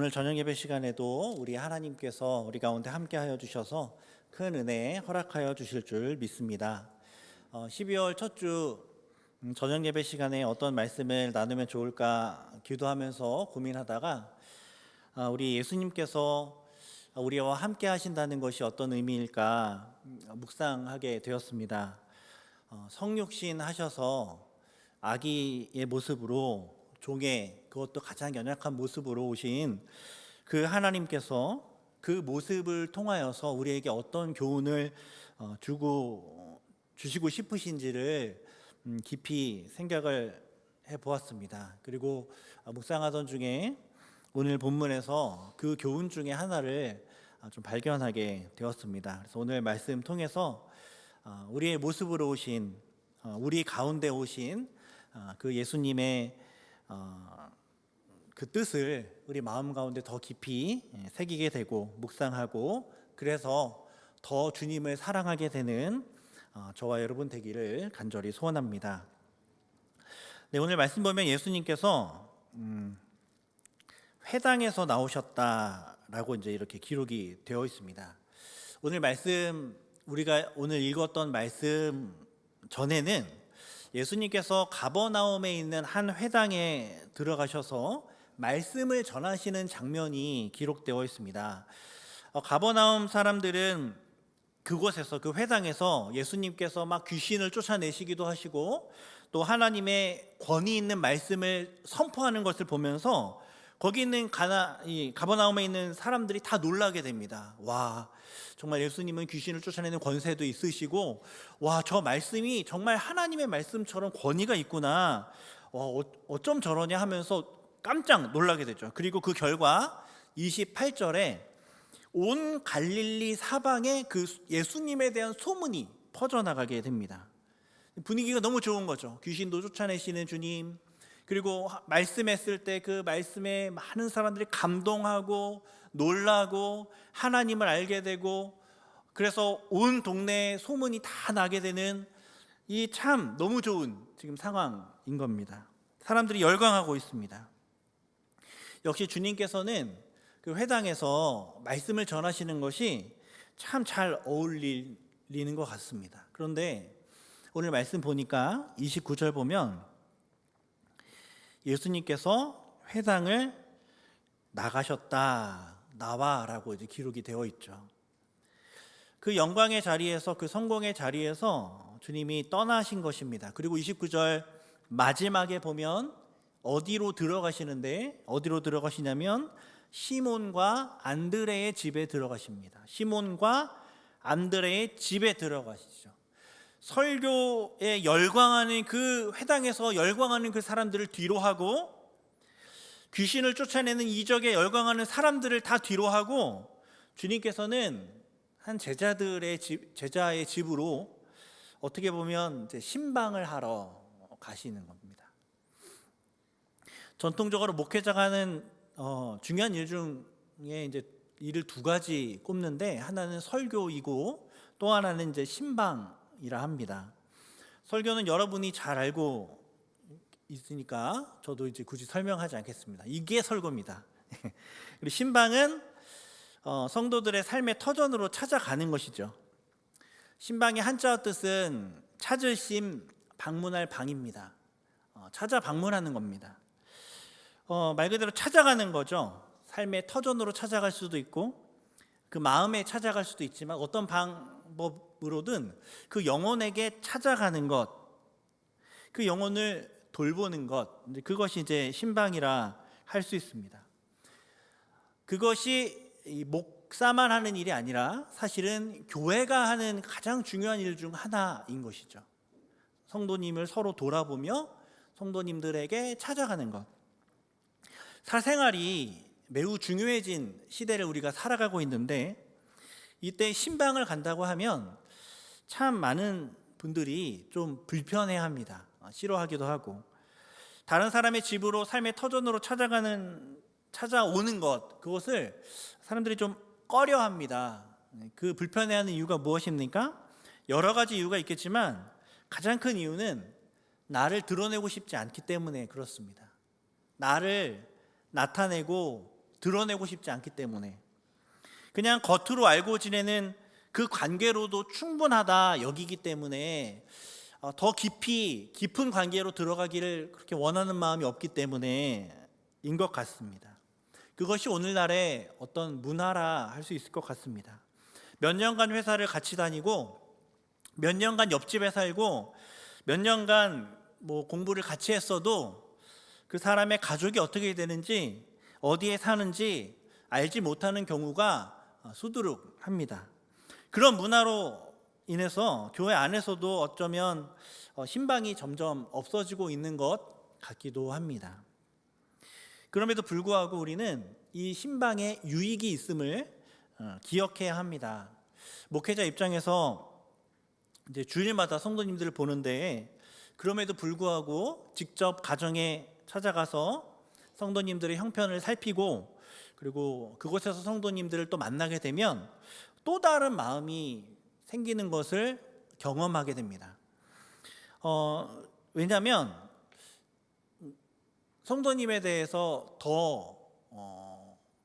오늘 저녁 예배 시간에도 우리 하나님께서 우리 가운데 함께하여 주셔서 큰 은혜 허락하여 주실 줄 믿습니다. 12월 첫 주 저녁 예배 시간에 어떤 말씀을 나누면 좋을까 기도하면서 고민하다가 우리 예수님께서 우리와 함께 하신다는 것이 어떤 의미일까 묵상하게 되었습니다. 성육신 하셔서 아기의 모습으로 종의 그것도 가장 연약한 모습으로 오신 그 하나님께서 그 모습을 통하여서 우리에게 어떤 교훈을 주시고 싶으신지를 깊이 생각을 해보았습니다. 그리고 묵상하던 중에 오늘 본문에서 그 교훈 중에 하나를 좀 발견하게 되었습니다. 그래서 오늘 말씀 통해서 우리의 모습으로 오신 우리 가운데 오신 그 예수님의 그 뜻을 우리 마음 가운데 더 깊이 새기게 되고 묵상하고 그래서 더 주님을 사랑하게 되는 저와 여러분 되기를 간절히 소원합니다. 네, 오늘 말씀 보면 예수님께서 회당에서 나오셨다라고 이제 이렇게 기록이 되어 있습니다. 오늘 말씀 우리가 오늘 읽었던 말씀 전에는 예수님께서 가버나움에 있는 한 회당에 들어가셔서 말씀을 전하시는 장면이 기록되어 있습니다. 가버나움 사람들은 그곳에서 그 회당에서 예수님께서 막 귀신을 쫓아내시기도 하시고 또 하나님의 권위 있는 말씀을 선포하는 것을 보면서 거기 있는 가버나움에 있는 사람들이 다 놀라게 됩니다. 와, 정말 예수님은 귀신을 쫓아내는 권세도 있으시고 와, 저 말씀이 정말 하나님의 말씀처럼 권위가 있구나. 어쩜 저러냐 하면서 깜짝 놀라게 되죠. 그리고 그 결과 28절에 온 갈릴리 사방에 그 예수님에 대한 소문이 퍼져나가게 됩니다. 분위기가 너무 좋은 거죠. 귀신도 쫓아내시는 주님, 그리고 말씀했을 때 그 말씀에 많은 사람들이 감동하고 놀라고 하나님을 알게 되고 그래서 온 동네에 소문이 다 나게 되는 이 참 너무 좋은 지금 상황인 겁니다. 사람들이 열광하고 있습니다. 역시 주님께서는 그 회당에서 말씀을 전하시는 것이 참 잘 어울리는 것 같습니다. 그런데 오늘 말씀 보니까 29절 보면 예수님께서 회당을 나와라고 이제 기록이 되어 있죠. 그 영광의 자리에서 그 성공의 자리에서 주님이 떠나신 것입니다. 그리고 29절 마지막에 보면 어디로 들어가시냐면 시몬과 안드레의 집에 들어가십니다. 시몬과 안드레의 집에 들어가시죠. 설교에 열광하는 그 회당에서 열광하는 그 사람들을 뒤로 하고 귀신을 쫓아내는 이적에 열광하는 사람들을 다 뒤로 하고 주님께서는 한 제자의 집으로 어떻게 보면 이제 신방을 하러 가시는 겁니다. 전통적으로 목회자가 하는 중요한 일 중에 이제 일을 두 가지 꼽는데 하나는 설교이고 또 하나는 이제 신방이라 합니다. 설교는 여러분이 잘 알고 있으니까 저도 이제 굳이 설명하지 않겠습니다. 이게 설교입니다. 그리고 신방은 성도들의 삶의 터전으로 찾아가는 것이죠. 신방의 한자어 뜻은 찾을 심, 방문할 방입니다. 찾아 방문하는 겁니다. 말 그대로 찾아가는 거죠. 삶의 터전으로 찾아갈 수도 있고 그 마음에 찾아갈 수도 있지만 어떤 방법으로든 그 영혼에게 찾아가는 것, 그 영혼을 돌보는 것, 그것이 이제 신방이라 할 수 있습니다. 그것이 목사만 하는 일이 아니라 사실은 교회가 하는 가장 중요한 일 중 하나인 것이죠. 성도님을 서로 돌아보며 성도님들에게 찾아가는 것. 사생활이 매우 중요해진 시대를 우리가 살아가고 있는데 이때 신방을 간다고 하면 참 많은 분들이 좀 불편해합니다. 싫어하기도 하고 다른 사람의 집으로 삶의 터전으로 찾아오는 것, 그것을 사람들이 좀 꺼려합니다. 그 불편해하는 이유가 무엇입니까? 여러 가지 이유가 있겠지만 가장 큰 이유는 나를 드러내고 싶지 않기 때문에 그렇습니다. 나를 나타내고 드러내고 싶지 않기 때문에, 그냥 겉으로 알고 지내는 그 관계로도 충분하다 여기기 때문에 더 깊은 관계로 들어가기를 그렇게 원하는 마음이 없기 때문에인 것 같습니다. 그것이 오늘날의 어떤 문화라 할 수 있을 것 같습니다. 몇 년간 회사를 같이 다니고 몇 년간 옆집에 살고 몇 년간 공부를 같이 했어도 그 사람의 가족이 어떻게 되는지, 어디에 사는지 알지 못하는 경우가 수두룩합니다. 그런 문화로 인해서 교회 안에서도 어쩌면 신방이 점점 없어지고 있는 것 같기도 합니다. 그럼에도 불구하고 우리는 이 신방에 유익이 있음을 기억해야 합니다. 목회자 입장에서 이제 주일마다 성도님들을 보는데, 그럼에도 불구하고 직접 가정에 찾아가서 성도님들의 형편을 살피고, 그리고 그곳에서 성도님들을 또 만나게 되면 또 다른 마음이 생기는 것을 경험하게 됩니다. 왜냐하면 성도님에 대해서 더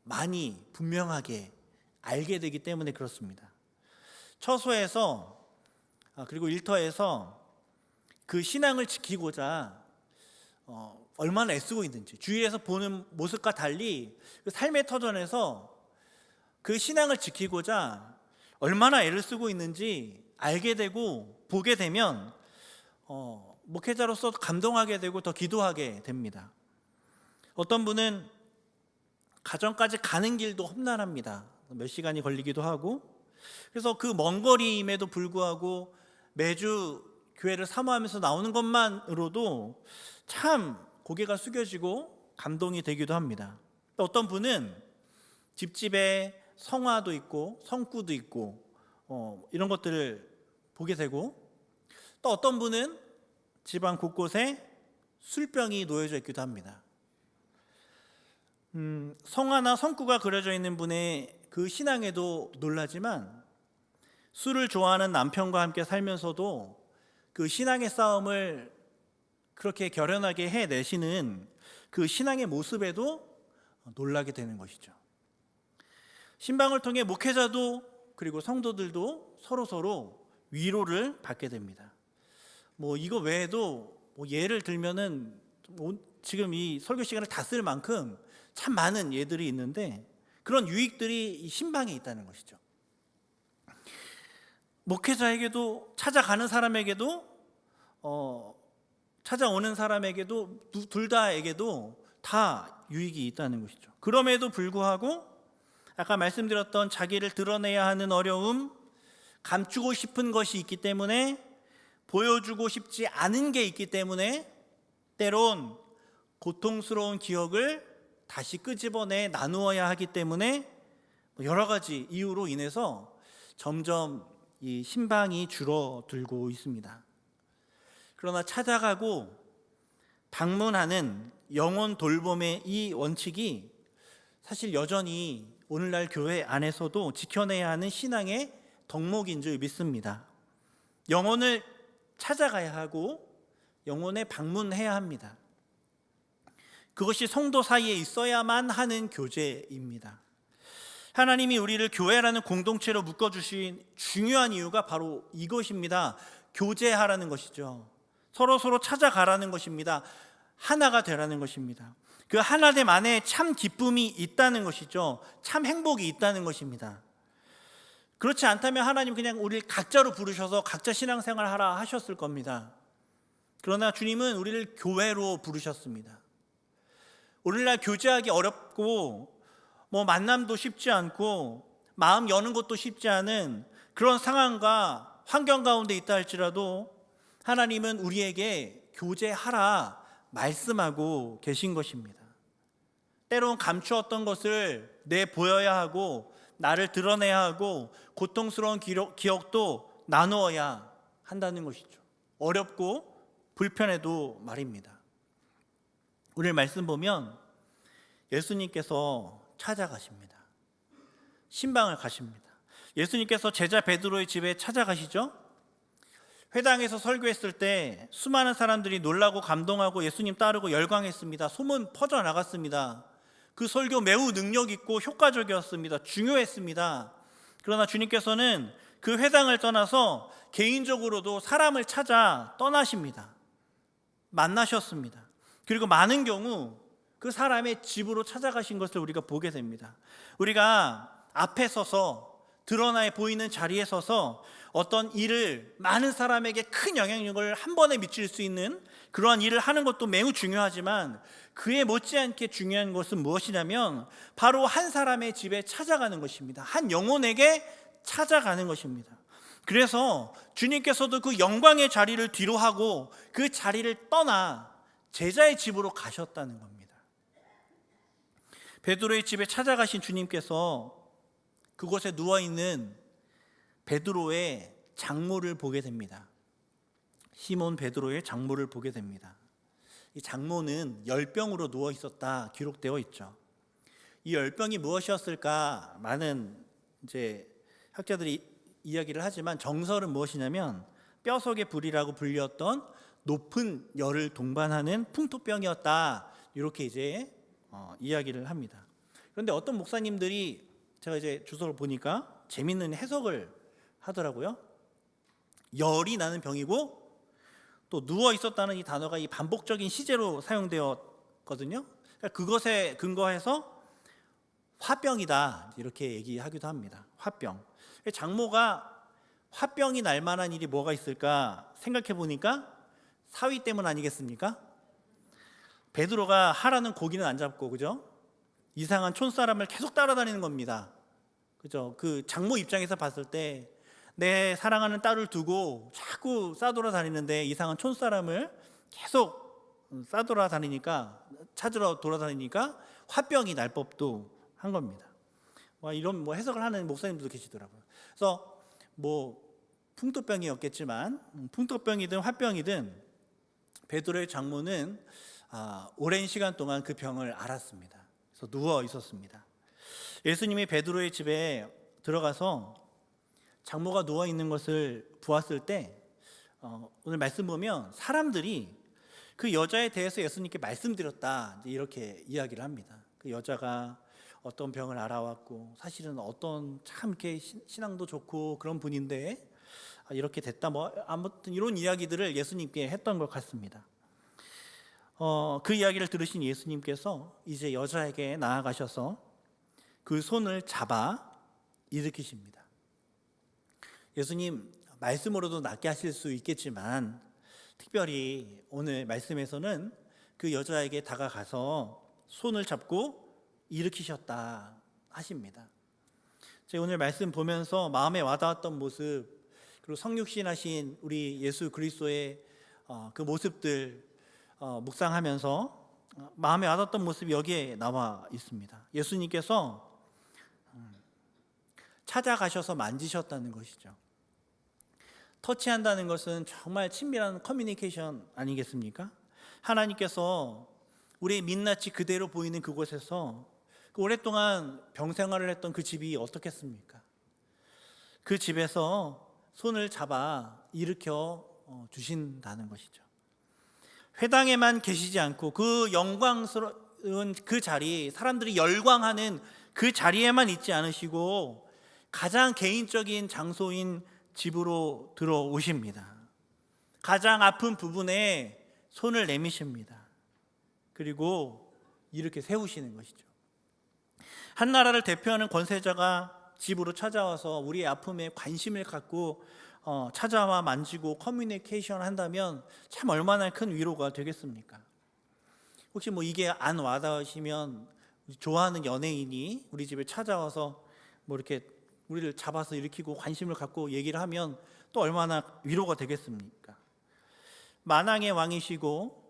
많이 분명하게 알게 되기 때문에 그렇습니다. 처소에서 그리고 일터에서 그 신앙을 지키고자 얼마나 애쓰고 있는지, 주위에서 보는 모습과 달리 그 삶의 터전에서 그 신앙을 지키고자 얼마나 애를 쓰고 있는지 알게 되고 보게 되면 목회자로서 감동하게 되고 더 기도하게 됩니다. 어떤 분은 가정까지 가는 길도 험난합니다. 몇 시간이 걸리기도 하고, 그래서 그 먼 거리임에도 불구하고 매주 교회를 사모하면서 나오는 것만으로도 참 고개가 숙여지고 감동이 되기도 합니다. 또 어떤 분은 집집에 성화도 있고 성구도 있고 이런 것들을 보게 되고, 또 어떤 분은 집안 곳곳에 술병이 놓여져 있기도 합니다. 성화나 성구가 그려져 있는 분의 그 신앙에도 놀라지만, 술을 좋아하는 남편과 함께 살면서도 그 신앙의 싸움을 그렇게 결연하게 해내시는 그 신앙의 모습에도 놀라게 되는 것이죠. 신방을 통해 목회자도 그리고 성도들도 서로 위로를 받게 됩니다. 이거 외에도 예를 들면은 지금 이 설교 시간을 다 쓸 만큼 참 많은 예들이 있는데, 그런 유익들이 이 신방에 있다는 것이죠. 목회자에게도, 찾아가는 사람에게도, 찾아오는 사람에게도, 둘 다에게도 다 유익이 있다는 것이죠. 그럼에도 불구하고 아까 말씀드렸던 자기를 드러내야 하는 어려움, 감추고 싶은 것이 있기 때문에, 보여주고 싶지 않은 게 있기 때문에 때론 고통스러운 기억을 다시 끄집어내 나누어야 하기 때문에 여러 가지 이유로 인해서 점점 이 신방이 줄어들고 있습니다. 그러나 찾아가고 방문하는 영혼 돌봄의 이 원칙이 사실 여전히 오늘날 교회 안에서도 지켜내야 하는 신앙의 덕목인 줄 믿습니다. 영혼을 찾아가야 하고 영혼에 방문해야 합니다. 그것이 성도 사이에 있어야만 하는 교제입니다. 하나님이 우리를 교회라는 공동체로 묶어주신 중요한 이유가 바로 이것입니다. 교제하라는 것이죠. 서로 찾아가라는 것입니다. 하나가 되라는 것입니다. 그 하나됨 안에 참 기쁨이 있다는 것이죠. 참 행복이 있다는 것입니다. 그렇지 않다면 하나님 그냥 우리를 각자로 부르셔서 각자 신앙생활 하라 하셨을 겁니다. 그러나 주님은 우리를 교회로 부르셨습니다. 오늘날 교제하기 어렵고 만남도 쉽지 않고 마음 여는 것도 쉽지 않은 그런 상황과 환경 가운데 있다 할지라도 하나님은 우리에게 교제하라 말씀하고 계신 것입니다. 때론 감추었던 것을 내보여야 하고 나를 드러내야 하고 고통스러운 기억도 나누어야 한다는 것이죠. 어렵고 불편해도 말입니다. 오늘 말씀 보면 예수님께서 찾아가십니다. 신방을 가십니다. 예수님께서 제자 베드로의 집에 찾아가시죠. 회당에서 설교했을 때 수많은 사람들이 놀라고 감동하고 예수님 따르고 열광했습니다. 소문 퍼져나갔습니다. 그 설교 매우 능력 있고 효과적이었습니다. 중요했습니다. 그러나 주님께서는 그 회당을 떠나서 개인적으로도 사람을 찾아 떠나십니다. 만나셨습니다. 그리고 많은 경우 그 사람의 집으로 찾아가신 것을 우리가 보게 됩니다. 우리가 앞에 서서 드러나 보이는 자리에 서서 어떤 일을 많은 사람에게 큰 영향력을 한 번에 미칠 수 있는 그러한 일을 하는 것도 매우 중요하지만 그에 못지않게 중요한 것은 무엇이냐면 바로 한 사람의 집에 찾아가는 것입니다. 한 영혼에게 찾아가는 것입니다. 그래서 주님께서도 그 영광의 자리를 뒤로 하고 그 자리를 떠나 제자의 집으로 가셨다는 겁니다. 베드로의 집에 찾아가신 주님께서 그곳에 누워있는 베드로의 장모를 보게 됩니다. 시몬 베드로의 장모를 보게 됩니다. 이 장모는 열병으로 누워 있었다 기록되어 있죠. 이 열병이 무엇이었을까? 많은 이제 학자들이 이야기를 하지만 정설은 무엇이냐면 뼈속의 불이라고 불렸던 높은 열을 동반하는 풍토병이었다. 이렇게 이제 이야기를 합니다. 그런데 어떤 목사님들이 제가 이제 주소를 보니까 재밌는 해석을 하더라고요. 열이 나는 병이고 또 누워 있었다는 이 단어가 이 반복적인 시제로 사용되었거든요. 그러니까 그것에 근거해서 화병이다 이렇게 얘기하기도 합니다. 화병. 장모가 화병이 날 만한 일이 뭐가 있을까 생각해 보니까 사위 때문 아니겠습니까? 베드로가 하라는 고기는 안 잡고, 그죠? 이상한 촌사람을 계속 따라다니는 겁니다. 그죠? 그 장모 입장에서 봤을 때 내 사랑하는 딸을 두고 자꾸 싸돌아다니는데 이상한 촌사람을 계속 싸돌아다니니까 찾으러 돌아다니니까 화병이 날 법도 한 겁니다. 이런 해석을 하는 목사님들도 계시더라고요. 그래서 풍토병이었겠지만 풍토병이든 화병이든 베드로의 장모는 오랜 시간 동안 그 병을 앓았습니다. 그래서 누워 있었습니다. 예수님이 베드로의 집에 들어가서 장모가 누워 있는 것을 보았을 때 오늘 말씀 보면 사람들이 그 여자에 대해서 예수님께 말씀드렸다 이렇게 이야기를 합니다. 그 여자가 어떤 병을 앓아왔고 사실은 어떤 참 이렇게 신앙도 좋고 그런 분인데 이렇게 됐다 아무튼 이런 이야기들을 예수님께 했던 것 같습니다. 그 이야기를 들으신 예수님께서 이제 여자에게 나아가셔서 그 손을 잡아 일으키십니다. 예수님 말씀으로도 낫게 하실 수 있겠지만 특별히 오늘 말씀에서는 그 여자에게 다가가서 손을 잡고 일으키셨다 하십니다. 제가 오늘 말씀 보면서 마음에 와닿았던 모습 그리고 성육신하신 우리 예수 그리스도의 그 모습들 묵상하면서 마음에 와닿았던 모습이 여기에 나와 있습니다. 예수님께서 찾아가셔서 만지셨다는 것이죠. 터치한다는 것은 정말 친밀한 커뮤니케이션 아니겠습니까? 하나님께서 우리의 민낯이 그대로 보이는 그곳에서 오랫동안 병생활을 했던 그 집이 어떻겠습니까? 그 집에서 손을 잡아 일으켜 주신다는 것이죠. 회당에만 계시지 않고 그 영광스러운 그 자리, 사람들이 열광하는 그 자리에만 있지 않으시고 가장 개인적인 장소인 집으로 들어오십니다. 가장 아픈 부분에 손을 내미십니다. 그리고 이렇게 세우시는 것이죠. 한 나라를 대표하는 권세자가 집으로 찾아와서 우리의 아픔에 관심을 갖고 찾아와 만지고 커뮤니케이션 한다면 참 얼마나 큰 위로가 되겠습니까? 혹시 이게 안 와닿으시면 좋아하는 연예인이 우리 집에 찾아와서 이렇게 우리를 잡아서 일으키고 관심을 갖고 얘기를 하면 또 얼마나 위로가 되겠습니까? 만왕의 왕이시고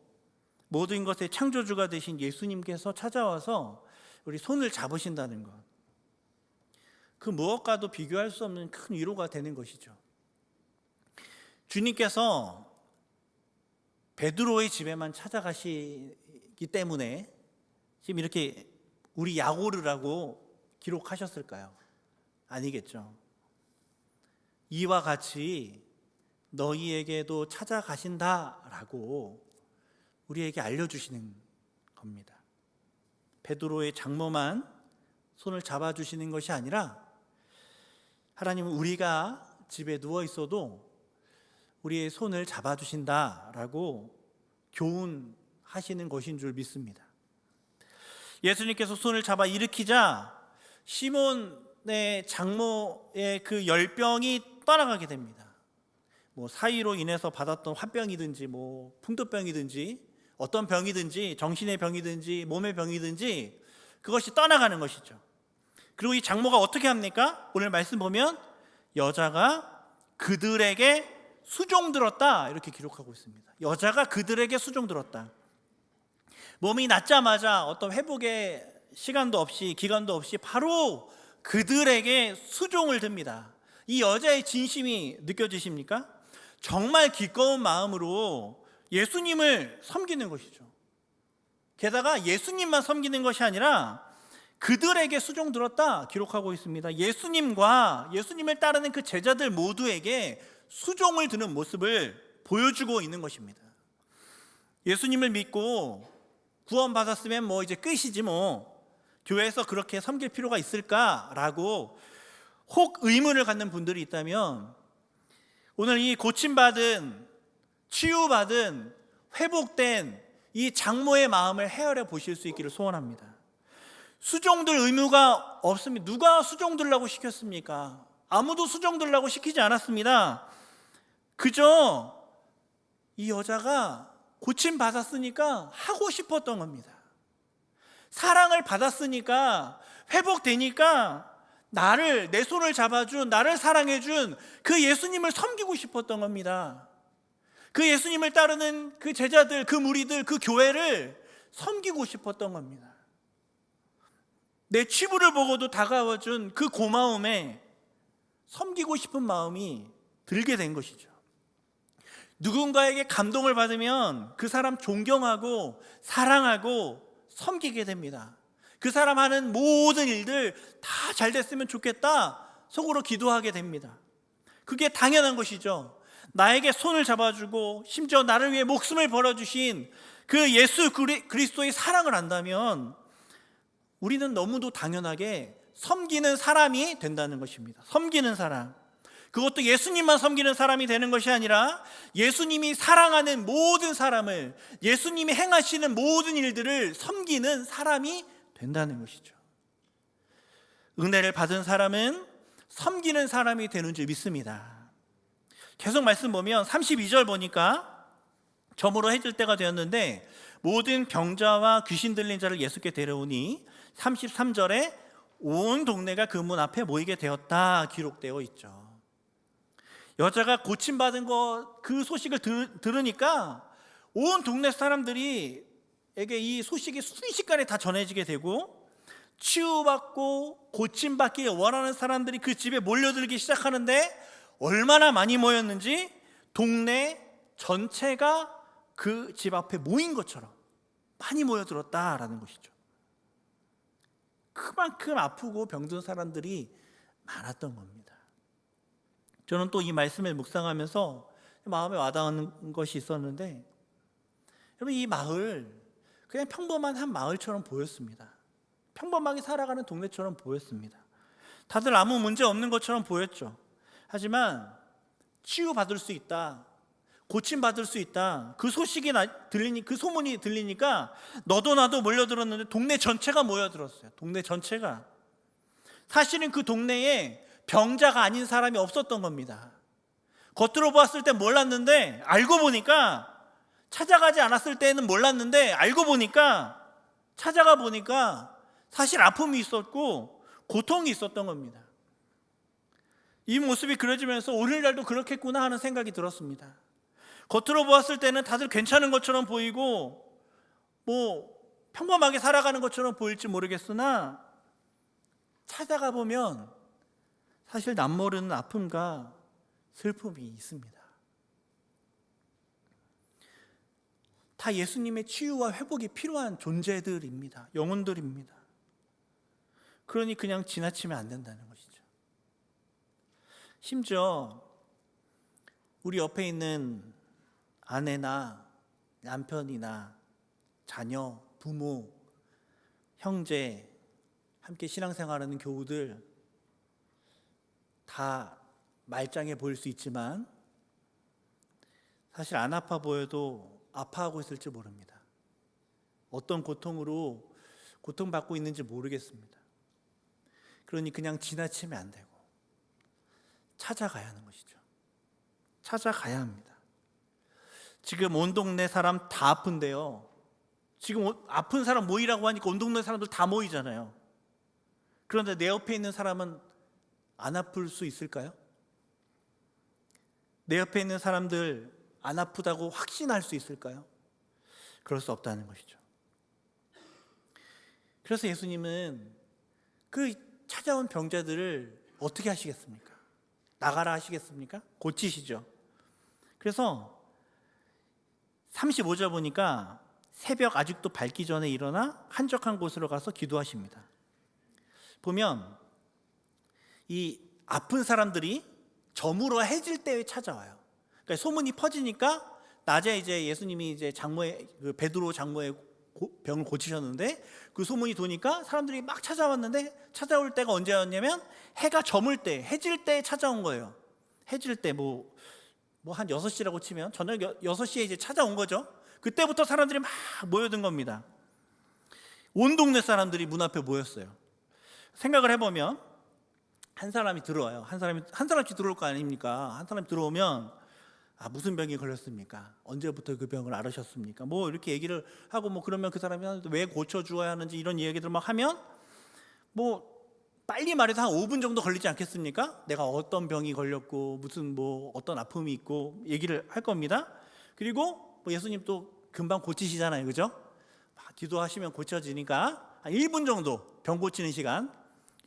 모든 것의 창조주가 되신 예수님께서 찾아와서 우리 손을 잡으신다는 것, 그 무엇과도 비교할 수 없는 큰 위로가 되는 것이죠. 주님께서 베드로의 집에만 찾아가시기 때문에 지금 이렇게 우리 야고르라고 기록하셨을까요? 아니겠죠. 이와 같이 너희에게도 찾아가신다라고 우리에게 알려주시는 겁니다. 베드로의 장모만 손을 잡아주시는 것이 아니라 하나님은 우리가 집에 누워 있어도 우리의 손을 잡아주신다라고 교훈하시는 것인 줄 믿습니다. 예수님께서 손을 잡아 일으키자 시몬의 장모의 그 열병이 떠나가게 됩니다. 사이로 인해서 받았던 화병이든지 풍토병이든지 어떤 병이든지 정신의 병이든지 몸의 병이든지 그것이 떠나가는 것이죠. 그리고 이 장모가 어떻게 합니까? 오늘 말씀 보면 여자가 그들에게 수종들었다 이렇게 기록하고 있습니다. 여자가 그들에게 수종들었다. 몸이 낫자마자 어떤 회복의 시간도 없이 기간도 없이 바로 그들에게 수종을 듭니다. 이 여자의 진심이 느껴지십니까? 정말 기꺼운 마음으로 예수님을 섬기는 것이죠. 게다가 예수님만 섬기는 것이 아니라 그들에게 수종들었다 기록하고 있습니다. 예수님과 예수님을 따르는 그 제자들 모두에게 수종을 드는 모습을 보여주고 있는 것입니다. 예수님을 믿고 구원받았으면 이제 끝이지 교회에서 그렇게 섬길 필요가 있을까라고 혹 의문을 갖는 분들이 있다면 오늘 이 고침받은 치유받은 회복된 이 장모의 마음을 헤아려 보실 수 있기를 소원합니다. 수종들 의무가 없습니다. 누가 수종들라고 시켰습니까? 아무도 수종들라고 시키지 않았습니다. 그저 이 여자가 고침받았으니까 하고 싶었던 겁니다. 사랑을 받았으니까 회복되니까 내 손을 잡아준, 나를 사랑해준 그 예수님을 섬기고 싶었던 겁니다. 그 예수님을 따르는 그 제자들, 그 무리들, 그 교회를 섬기고 싶었던 겁니다. 내 치부를 보고도 다가와준 그 고마움에 섬기고 싶은 마음이 들게 된 것이죠. 누군가에게 감동을 받으면 그 사람 존경하고 사랑하고 섬기게 됩니다. 그 사람 하는 모든 일들 다 잘 됐으면 좋겠다 속으로 기도하게 됩니다. 그게 당연한 것이죠. 나에게 손을 잡아주고 심지어 나를 위해 목숨을 버려주신 그 예수 그리스도의 사랑을 안다면 우리는 너무도 당연하게 섬기는 사람이 된다는 것입니다. 섬기는 사람. 그것도 예수님만 섬기는 사람이 되는 것이 아니라 예수님이 사랑하는 모든 사람을, 예수님이 행하시는 모든 일들을 섬기는 사람이 된다는 것이죠. 은혜를 받은 사람은 섬기는 사람이 되는 줄 믿습니다. 계속 말씀 보면 32절 보니까 저물어 해질 때가 되었는데 모든 병자와 귀신 들린 자를 예수께 데려오니 33절에 온 동네가 그 문 앞에 모이게 되었다 기록되어 있죠. 여자가 고침받은 그 소식을 들으니까 온 동네 사람들에게 이 소식이 순식간에 다 전해지게 되고 치유받고 고침받기 원하는 사람들이 그 집에 몰려들기 시작하는데 얼마나 많이 모였는지 동네 전체가 그 집 앞에 모인 것처럼 많이 모여들었다라는 것이죠. 그만큼 아프고 병든 사람들이 많았던 겁니다. 저는 또 이 말씀을 묵상하면서 마음에 와닿는 것이 있었는데 여러분 이 마을 그냥 평범한 한 마을처럼 보였습니다. 평범하게 살아가는 동네처럼 보였습니다. 다들 아무 문제 없는 것처럼 보였죠. 하지만 치유받을 수 있다, 고침받을 수 있다, 그 소식이 그 소문이 들리니까 너도 나도 몰려들었는데 동네 전체가 모여들었어요. 동네 전체가. 사실은 그 동네에 병자가 아닌 사람이 없었던 겁니다. 겉으로 보았을 때 몰랐는데 알고 보니까, 찾아가지 않았을 때는 몰랐는데 알고 보니까, 찾아가 보니까 사실 아픔이 있었고 고통이 있었던 겁니다. 이 모습이 그려지면서 오늘날도 그렇겠구나 하는 생각이 들었습니다. 겉으로 보았을 때는 다들 괜찮은 것처럼 보이고 평범하게 살아가는 것처럼 보일지 모르겠으나 찾아가 보면 사실 남모르는 아픔과 슬픔이 있습니다. 다 예수님의 치유와 회복이 필요한 존재들입니다. 영혼들입니다. 그러니 그냥 지나치면 안 된다는 것이죠. 심지어 우리 옆에 있는 아내나 남편이나 자녀, 부모, 형제, 함께 신앙생활하는 교우들 다 말짱해 보일 수 있지만 사실 안 아파 보여도 아파하고 있을지 모릅니다. 어떤 고통으로 고통받고 있는지 모르겠습니다. 그러니 그냥 지나치면 안 되고 찾아가야 하는 것이죠. 찾아가야 합니다. 지금 온 동네 사람 다 아픈데요. 지금 아픈 사람 모이라고 하니까 온 동네 사람들 다 모이잖아요. 그런데 내 옆에 있는 사람은 안 아플 수 있을까요? 내 옆에 있는 사람들 안 아프다고 확신할 수 있을까요? 그럴 수 없다는 것이죠. 그래서 예수님은 그 찾아온 병자들을 어떻게 하시겠습니까? 나가라 하시겠습니까? 고치시죠. 그래서 35절 보니까 새벽 아직도 밝기 전에 일어나 한적한 곳으로 가서 기도하십니다. 보면 이 아픈 사람들이 저물어 해질 때에 찾아와요. 그러니까 소문이 퍼지니까 낮에 이제 예수님이 이제 장모의 그 베드로 장모의 병을 고치셨는데 그 소문이 도니까 사람들이 막 찾아왔는데 찾아올 때가 언제였냐면 해가 저물 때, 해질 때에 찾아온 거예요. 해질 때 뭐 한 6시라고 치면 저녁 6시에 이제 찾아온 거죠. 그때부터 사람들이 막 모여든 겁니다. 온 동네 사람들이 문 앞에 모였어요. 생각을 해보면 한 사람이 들어와요. 한 사람씩 들어올 거 아닙니까? 한 사람이 들어오면 무슨 병이 걸렸습니까? 언제부터 그 병을 앓으셨습니까? 뭐 이렇게 얘기를 하고 뭐 그러면 그 사람이 왜 고쳐주어야 하는지 이런 얘기들 막 하면 뭐 빨리 말해서 한 5분 정도 걸리지 않겠습니까? 내가 어떤 병이 걸렸고 무슨 뭐 어떤 아픔이 있고 얘기를 할 겁니다. 그리고 뭐 예수님 또 금방 고치시잖아요, 그죠? 기도하시면 고쳐지니까 한 1분 정도 병 고치는 시간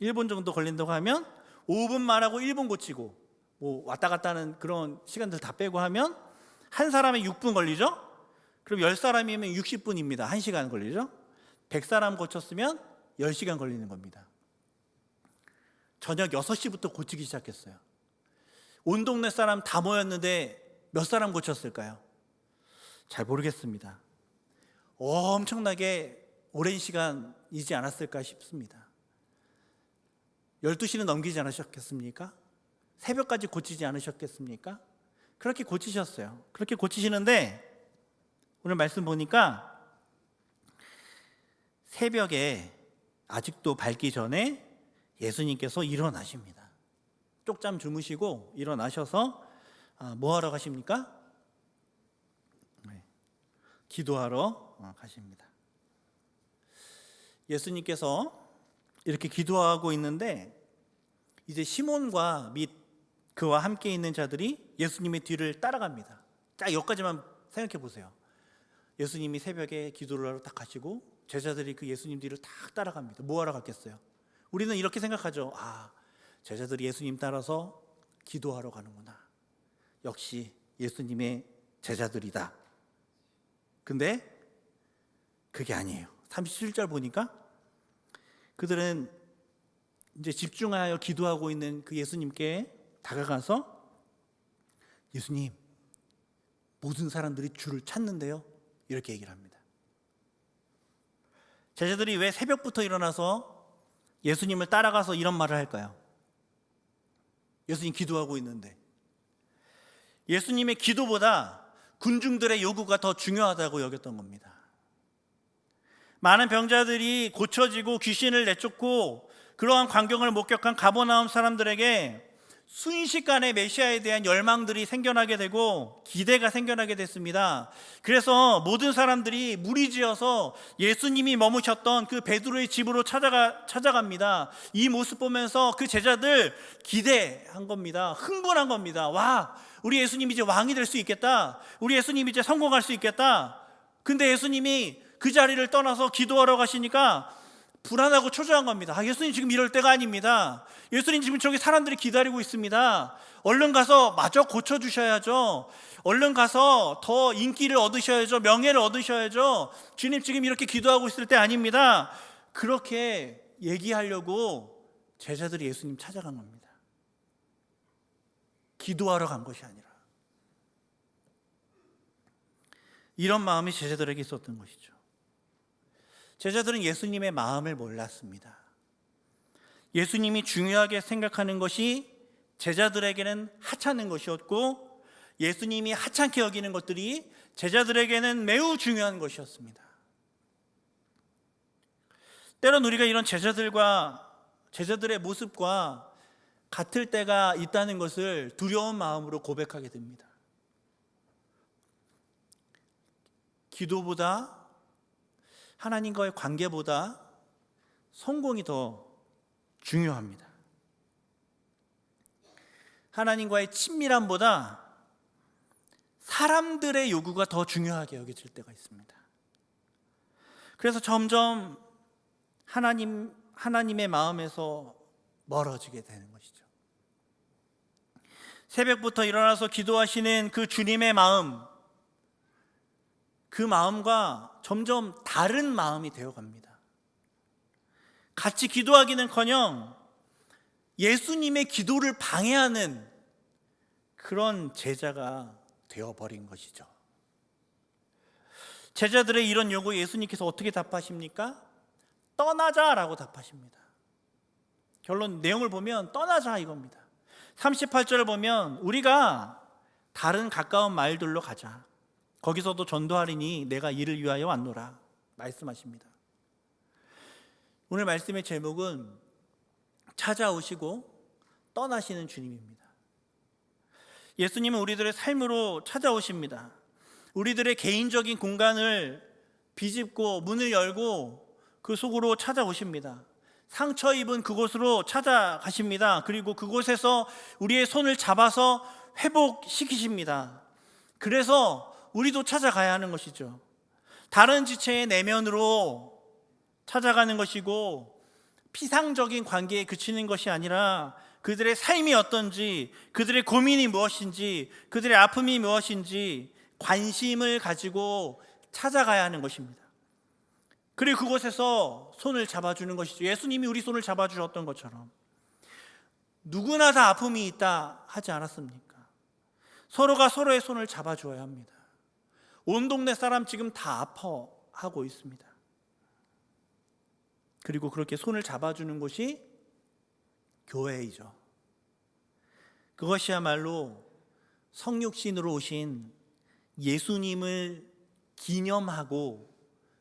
1분 정도 걸린다고 하면 5분 말하고 1분 고치고 뭐 왔다 갔다 하는 그런 시간들 다 빼고 하면 한 사람에 6분 걸리죠? 그럼 10사람이면 60분입니다. 1시간 걸리죠? 100사람 고쳤으면 10시간 걸리는 겁니다. 저녁 6시부터 고치기 시작했어요. 온 동네 사람 다 모였는데 몇 사람 고쳤을까요? 잘 모르겠습니다. 엄청나게 오랜 시간이지 않았을까 싶습니다. 12시는 넘기지 않으셨겠습니까? 새벽까지 고치지 않으셨겠습니까? 그렇게 고치셨어요. 그렇게 고치시는데 오늘 말씀 보니까 새벽에 아직도 밝기 전에 예수님께서 일어나십니다. 쪽잠 주무시고 일어나셔서 뭐 하러 가십니까? 기도하러 가십니다. 예수님께서 이렇게 기도하고 있는데 이제 시몬과 및 그와 함께 있는 자들이 예수님의 뒤를 따라갑니다. 자, 여기까지만 생각해 보세요. 예수님이 새벽에 기도를 하러 딱 가시고 제자들이 그 예수님 뒤를 딱 따라갑니다. 뭐 하러 갔겠어요? 우리는 이렇게 생각하죠. 제자들이 예수님 따라서 기도하러 가는구나. 역시 예수님의 제자들이다. 근데 그게 아니에요. 37절 보니까 그들은 이제 집중하여 기도하고 있는 그 예수님께 다가가서 예수님, 모든 사람들이 주를 찾는데요. 이렇게 얘기를 합니다. 제자들이 왜 새벽부터 일어나서 예수님을 따라가서 이런 말을 할까요? 예수님 기도하고 있는데 예수님의 기도보다 군중들의 요구가 더 중요하다고 여겼던 겁니다. 많은 병자들이 고쳐지고 귀신을 내쫓고 그러한 광경을 목격한 가버나움 사람들에게 순식간에 메시아에 대한 열망들이 생겨나게 되고 기대가 생겨나게 됐습니다. 그래서 모든 사람들이 무리지어서 예수님이 머무셨던 그 베드로의 집으로 찾아갑니다. 이 모습 보면서 그 제자들 기대한 겁니다. 흥분한 겁니다. 와, 우리 예수님이 이제 왕이 될 수 있겠다. 우리 예수님이 이제 성공할 수 있겠다. 근데 예수님이 그 자리를 떠나서 기도하러 가시니까 불안하고 초조한 겁니다. 예수님 지금 이럴 때가 아닙니다. 예수님 지금 저기 사람들이 기다리고 있습니다. 얼른 가서 마저 고쳐주셔야죠. 얼른 가서 더 인기를 얻으셔야죠. 명예를 얻으셔야죠. 주님 지금 이렇게 기도하고 있을 때 아닙니다. 그렇게 얘기하려고 제자들이 예수님 찾아간 겁니다. 기도하러 간 것이 아니라. 이런 마음이 제자들에게 있었던 것이죠. 제자들은 예수님의 마음을 몰랐습니다. 예수님이 중요하게 생각하는 것이 제자들에게는 하찮은 것이었고, 예수님이 하찮게 여기는 것들이 제자들에게는 매우 중요한 것이었습니다. 때론 우리가 이런 제자들의 모습과 같을 때가 있다는 것을 두려운 마음으로 고백하게 됩니다. 기도보다, 하나님과의 관계보다 성공이 더 중요합니다. 하나님과의 친밀함보다 사람들의 요구가 더 중요하게 여겨질 때가 있습니다. 그래서 점점 하나님의 마음에서 멀어지게 되는 것이죠. 새벽부터 일어나서 기도하시는 그 주님의 마음, 그 마음과 점점 다른 마음이 되어갑니다. 같이 기도하기는커녕 예수님의 기도를 방해하는 그런 제자가 되어버린 것이죠. 제자들의 이런 요구에 예수님께서 어떻게 답하십니까? 떠나자라고 답하십니다. 결론 내용을 보면 떠나자 이겁니다. 38절을 보면 우리가 다른 가까운 마을들로 가자. 거기서도 전도하리니 내가 이를 위하여 왔노라 말씀하십니다. 오늘 말씀의 제목은 찾아오시고 떠나시는 주님입니다. 예수님은 우리들의 삶으로 찾아오십니다. 우리들의 개인적인 공간을 비집고 문을 열고 그 속으로 찾아오십니다. 상처 입은 그곳으로 찾아가십니다. 그리고 그곳에서 우리의 손을 잡아서 회복시키십니다. 그래서 우리도 찾아가야 하는 것이죠. 다른 지체의 내면으로 찾아가는 것이고, 피상적인 관계에 그치는 것이 아니라 그들의 삶이 어떤지, 그들의 고민이 무엇인지, 그들의 아픔이 무엇인지 관심을 가지고 찾아가야 하는 것입니다. 그리고 그곳에서 손을 잡아주는 것이죠. 예수님이 우리 손을 잡아주셨던 것처럼 누구나 다 아픔이 있다 하지 않았습니까? 서로가 서로의 손을 잡아주어야 합니다. 온 동네 사람 지금 다 아파하고 있습니다. 그리고 그렇게 손을 잡아주는 곳이 교회이죠. 그것이야말로 성육신으로 오신 예수님을 기념하고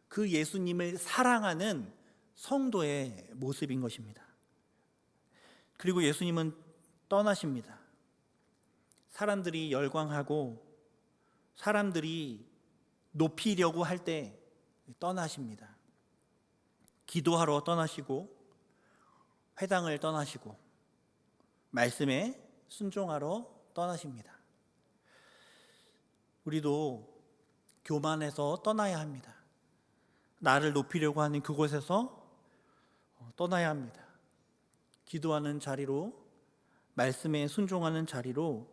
그 예수님을 사랑하는 성도의 모습인 것입니다. 그리고 예수님은 떠나십니다. 사람들이 열광하고 사람들이 높이려고 할 때 떠나십니다. 기도하러 떠나시고 회당을 떠나시고 말씀에 순종하러 떠나십니다. 우리도 교만해서 떠나야 합니다. 나를 높이려고 하는 그곳에서 떠나야 합니다. 기도하는 자리로, 말씀에 순종하는 자리로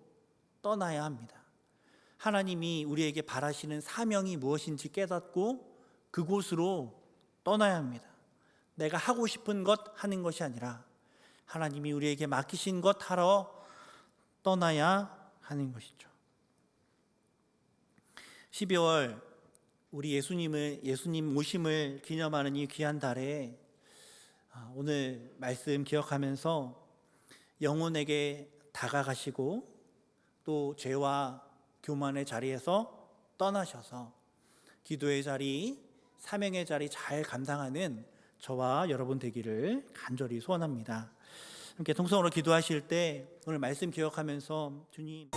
떠나야 합니다. 하나님이 우리에게 바라시는 사명이 무엇인지 깨닫고 그곳으로 떠나야 합니다. 내가 하고 싶은 것 하는 것이 아니라 하나님이 우리에게 맡기신 것 하러 떠나야 하는 것이죠. 12월 우리 예수님 오심을 기념하는 이 귀한 달에 오늘 말씀 기억하면서 영혼에게 다가가시고 또 죄와 교만의 자리에서 떠나셔서 기도의 자리, 사명의 자리 잘 감당하는 저와 여러분 되기를 간절히 소원합니다. 함께 통성으로 기도하실 때 오늘 말씀 기억하면서 주님